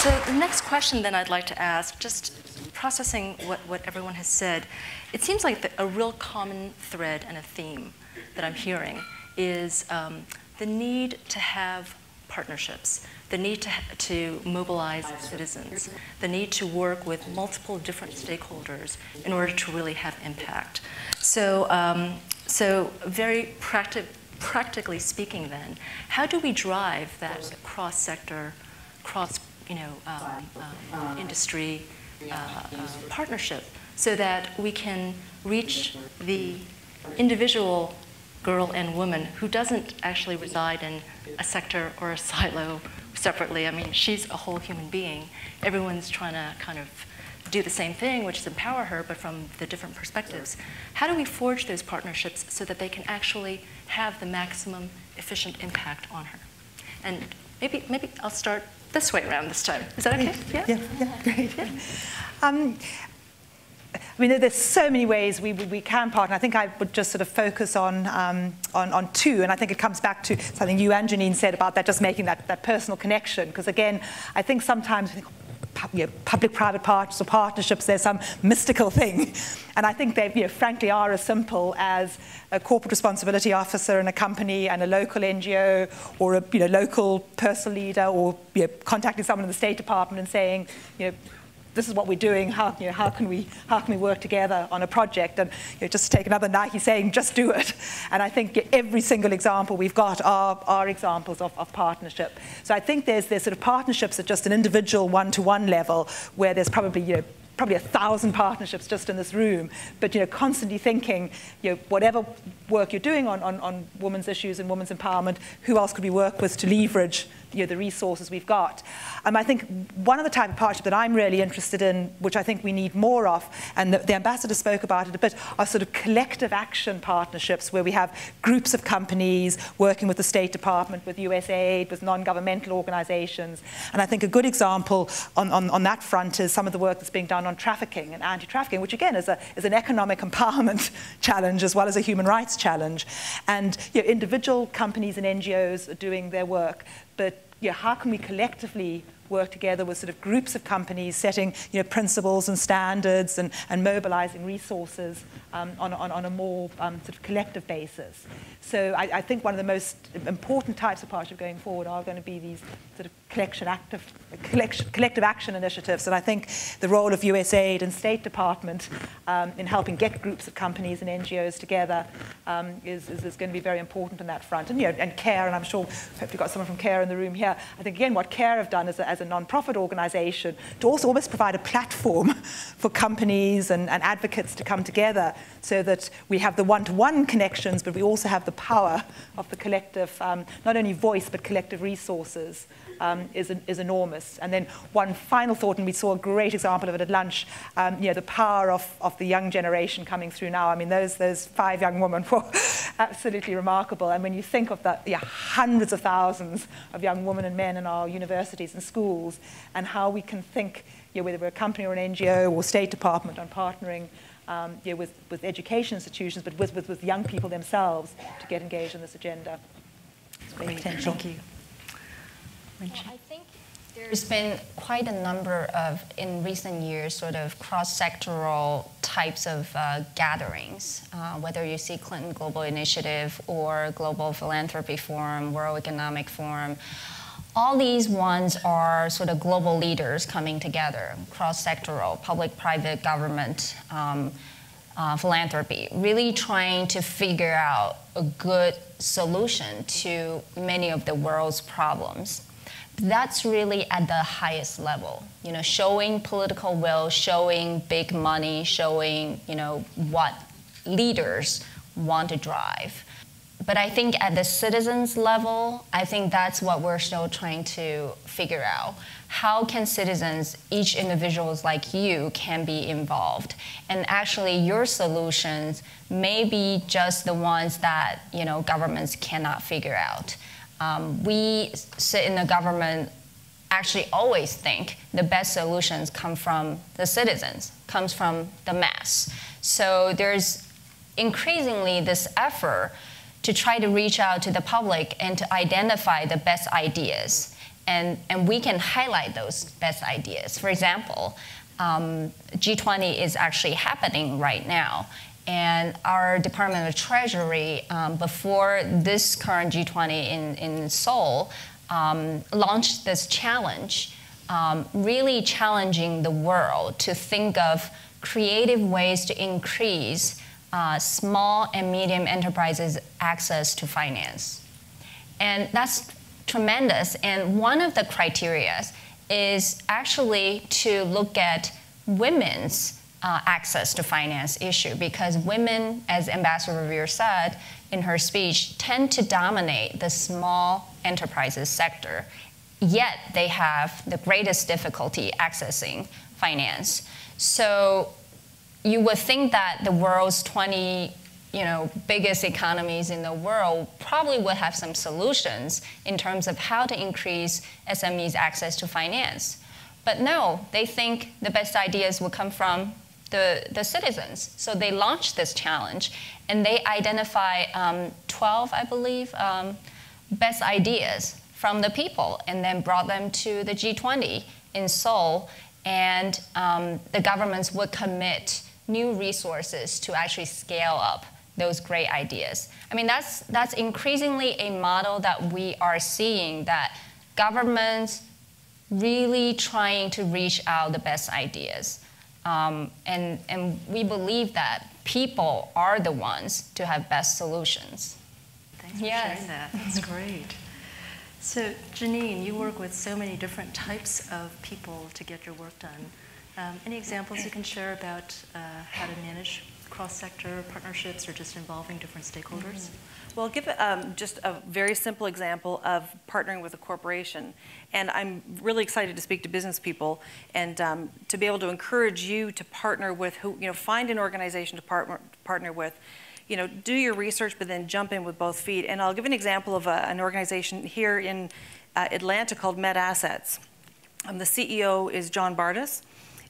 So the next question then I'd like to ask, just processing what everyone has said, it seems like a real common thread and a theme that I'm hearing is the need to have partnerships, the need to mobilize citizens, the need to work with multiple different stakeholders in order to really have impact. So, very practically speaking then, how do we drive that cross-sector, industry partnership so that we can reach the individual girl and woman who doesn't actually reside in a sector or a silo separately? I mean, she's a whole human being. Everyone's trying to kind of do the same thing, which is empower her, but from the different perspectives. How do we forge those partnerships so that they can actually have the maximum efficient impact on her? And maybe I'll start this way around this time. Is that okay? Yeah? Yeah, great. Yeah. I mean, there's so many ways we can partner. I think I would just sort of focus on two, and I think it comes back to something you and Janine said about that, just making that personal connection. Because again, I think sometimes we think, public-private partners or partnerships, there's some mystical thing. And I think they frankly are as simple as a corporate responsibility officer in a company and a local NGO or a local personal leader, or contacting someone in the State Department and saying, this is what we're doing, how can we work together on a project? And just to take another Nike saying, just do it. And I think every single example we've got are examples of partnership. So I think there's sort of partnerships at just an individual one-to-one level where there's probably 1,000 partnerships just in this room, but constantly thinking, whatever work you're doing on women's issues and women's empowerment, who else could we work with to leverage the resources we've got? I think one of the type of partnership that I'm really interested in, which I think we need more of, and the ambassador spoke about it a bit, are sort of collective action partnerships where we have groups of companies working with the State Department, with USAID, with non-governmental organizations. And I think a good example on that front is some of the work that's being done on trafficking and anti-trafficking, which again is an economic empowerment challenge as well as a human rights challenge. And individual companies and NGOs are doing their work, but how can we collectively work together with sort of groups of companies setting principles and standards and mobilizing resources on a more sort of collective basis. So I think one of the most important types of partnership going forward are going to be these sort of collective action initiatives. And I think the role of USAID and State Department in helping get groups of companies and NGOs together is going to be very important on that front. And CARE, and I'm sure we've got someone from CARE in the room here. I think again what CARE have done as a non-profit organization to also almost provide a platform for companies and advocates to come together so that we have the one-to-one connections, but we also have the power of the collective, not only voice, but collective resources is enormous. And then one final thought, and we saw a great example of it at lunch, the power of the young generation coming through now. I mean, those 5 young women were absolutely remarkable. And when you think of the hundreds of thousands of young women and men in our universities and schools, and how we can think, whether we're a company or an NGO or State Department, on partnering with education institutions, but with young people themselves to get engaged in this agenda. It's great potential. Thank you. Well, I think there's been quite a number of, in recent years, sort of cross-sectoral types of gatherings, whether you see Clinton Global Initiative or Global Philanthropy Forum, World Economic Forum. All these ones are sort of global leaders coming together, cross-sectoral, public, private, government, philanthropy, really trying to figure out a good solution to many of the world's problems. That's really at the highest level, showing political will, showing big money, showing, what leaders want to drive. But I think at the citizens level, I think that's what we're still trying to figure out. How can citizens, each individuals like you, can be involved? And actually your solutions may be just the ones that, governments cannot figure out. We sit in the government actually always think the best solutions come from the citizens, comes from the mass. So there's increasingly this effort to try to reach out to the public and to identify the best ideas and we can highlight those best ideas. For example, G20 is actually happening right now. And our Department of Treasury, before this current G20 in Seoul, launched this challenge, really challenging the world to think of creative ways to increase small and medium enterprises' access to finance. And that's tremendous. And one of the criteria is actually to look at women's access to finance issue, because women, as Ambassador Revere said in her speech, tend to dominate the small enterprises sector, yet they have the greatest difficulty accessing finance. So you would think that the world's 20 biggest economies in the world probably would have some solutions in terms of how to increase SMEs' access to finance. But no, they think the best ideas will come from the citizens. So they launched this challenge, and they identify 12, I believe, best ideas from the people, and then brought them to the G20 in Seoul, and the governments would commit new resources to actually scale up those great ideas. I mean, that's increasingly a model that we are seeing, that governments really trying to reach out the best ideas. And we believe that people are the ones to have best solutions. Thanks for sharing that. That's great. So, Janine, you work with so many different types of people to get your work done. Any examples you can share about how to manage cross-sector partnerships or just involving different stakeholders? Well, I'll give just a very simple example of partnering with a corporation. And I'm really excited to speak to business people and to be able to encourage you to partner with find an organization to partner with. Do your research, but then jump in with both feet. And I'll give an example of an organization here in Atlanta called MedAssets. The CEO is John Bardis,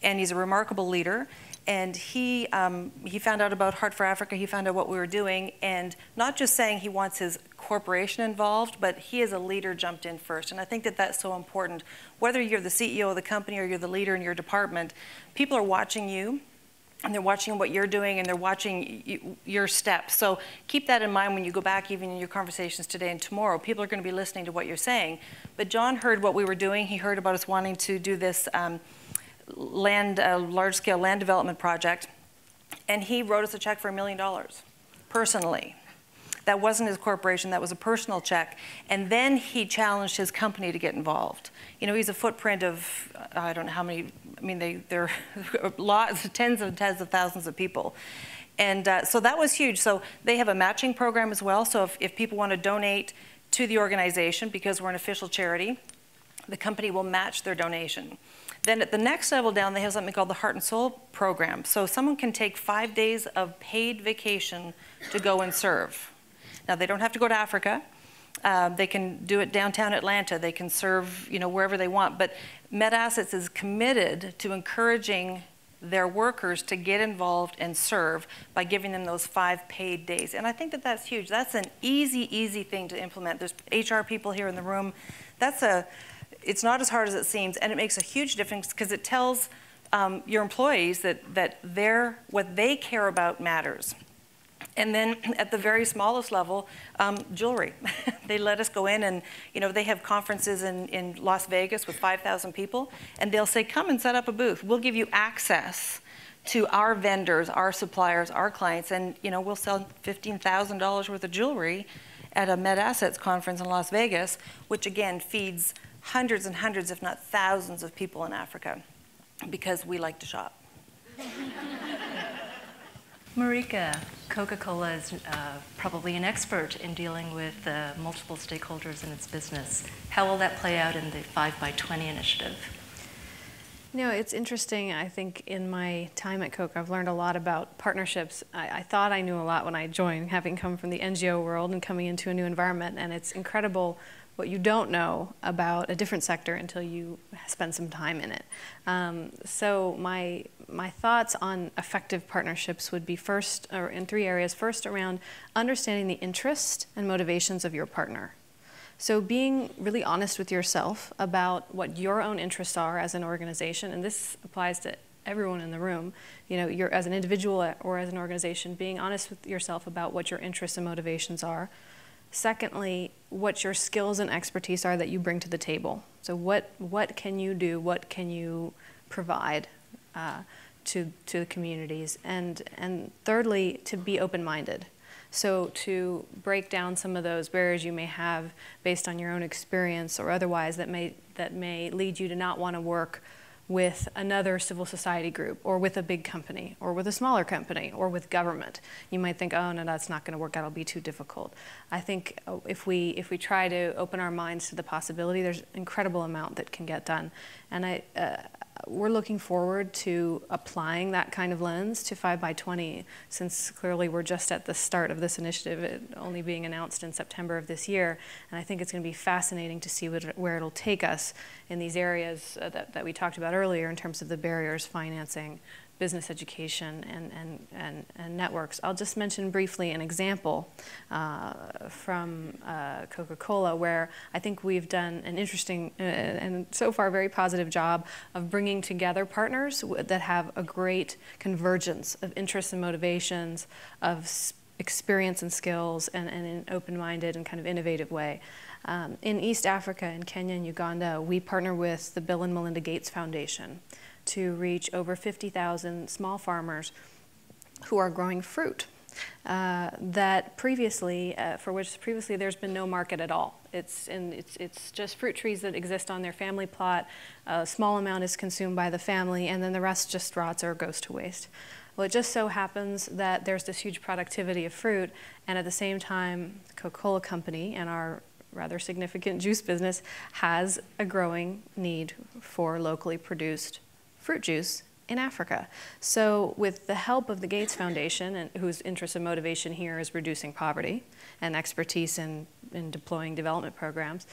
and he's a remarkable leader. And he found out about Heart for Africa. He found out what we were doing, and not just saying he wants his corporation involved, but he as a leader jumped in first. And I think that that's so important. Whether you're the CEO of the company or you're the leader in your department, people are watching you, and they're watching what you're doing, and they're watching your steps. So keep that in mind when you go back, even in your conversations today and tomorrow. People are going to be listening to what you're saying. But John heard what we were doing. He heard about us wanting to do this large-scale land development project, and he wrote us a check for $1 million, personally. That wasn't his corporation, that was a personal check. And then he challenged his company to get involved. He's a footprint of, I don't know how many, I mean, they're lots, tens of thousands of people. And so that was huge. So they have a matching program as well. So if people want to donate to the organization, because we're an official charity, the company will match their donation. Then at the next level down, they have something called the Heart and Soul program. So someone can take 5 days of paid vacation to go and serve. Now, they don't have to go to Africa. They can do it downtown Atlanta. They can serve, wherever they want. But MedAssets is committed to encouraging their workers to get involved and serve by giving them those 5 paid days. And I think that that's huge. That's an easy thing to implement. There's HR people here in the room. It's not as hard as it seems, and it makes a huge difference because it tells your employees that what they care about matters. And then at the very smallest level, jewelry. They let us go in, and they have conferences in Las Vegas with 5,000 people, and they'll say, come and set up a booth. We'll give you access to our vendors, our suppliers, our clients, and we'll sell $15,000 worth of jewelry at a MedAssets conference in Las Vegas, which again feeds hundreds and hundreds, if not thousands, of people in Africa, because we like to shop. Marika, Coca-Cola is probably an expert in dealing with multiple stakeholders in its business. How will that play out in the 5x20 initiative? It's interesting. I think in my time at Coke, I've learned a lot about partnerships. I thought I knew a lot when I joined, having come from the NGO world and coming into a new environment, and it's incredible what you don't know about a different sector until you spend some time in it. So my thoughts on effective partnerships would be first, or in 3 areas. First, around understanding the interest and motivations of your partner. So being really honest with yourself about what your own interests are as an organization, and this applies to everyone in the room, you're as an individual or as an organization, being honest with yourself about what your interests and motivations are. Secondly, what your skills and expertise are that you bring to the table. So what can you do? What can you provide to the communities? And thirdly, to be open-minded. So to break down some of those barriers you may have based on your own experience or otherwise that may lead you to not want to work with another civil society group or with a big company or with a smaller company or with government. You might think, oh no, that's not going to work out, it'll be too difficult. I think if we try to open our minds to the possibility, there's an incredible amount that can get done. And we're looking forward to applying that kind of lens to 5x20, since clearly we're just at the start of this initiative, it only being announced in September of this year. And I think it's going to be fascinating to see where it'll take us in these areas that we talked about earlier in terms of the barriers, financing, business education, and networks. I'll just mention briefly an example from Coca-Cola, where I think we've done an interesting and so far very positive job of bringing together partners that have a great convergence of interests and motivations, of experience and skills, and in an open-minded and kind of innovative way. In East Africa, in Kenya and Uganda, we partner with the Bill and Melinda Gates Foundation to reach over 50,000 small farmers who are growing fruit that previously, for which previously there's been no market at all. It's just fruit trees that exist on their family plot. A small amount is consumed by the family, and then the rest just rots or goes to waste. Well, it just so happens that there's this huge productivity of fruit, and at the same time, the Coca-Cola company and our rather significant juice business has a growing need for locally produced fruit juice in Africa. So with the help of the Gates Foundation, and whose interest and motivation here is reducing poverty and expertise in deploying development programs,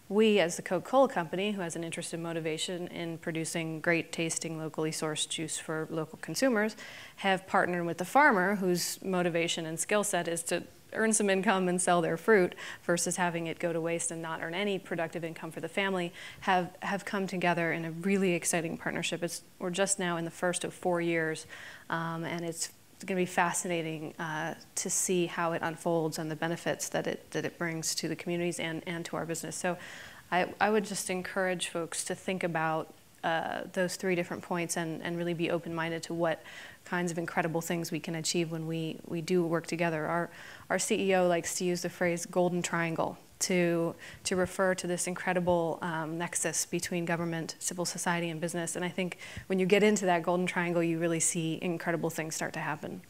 we as the Coca-Cola company, who has an interest and motivation in producing great tasting locally sourced juice for local consumers, have partnered with the farmer whose motivation and skill set is to earn some income and sell their fruit versus having it go to waste and not earn any productive income for the family, have come together in a really exciting partnership. We're just now in the first of 4 years, and it's going to be fascinating to see how it unfolds and the benefits that it brings to the communities and to our business. So I would just encourage folks to think about those 3 different points and really be open-minded to what kinds of incredible things we can achieve when we do work together. Our CEO likes to use the phrase golden triangle to refer to this incredible nexus between government, civil society, and business. And I think when you get into that golden triangle, you really see incredible things start to happen.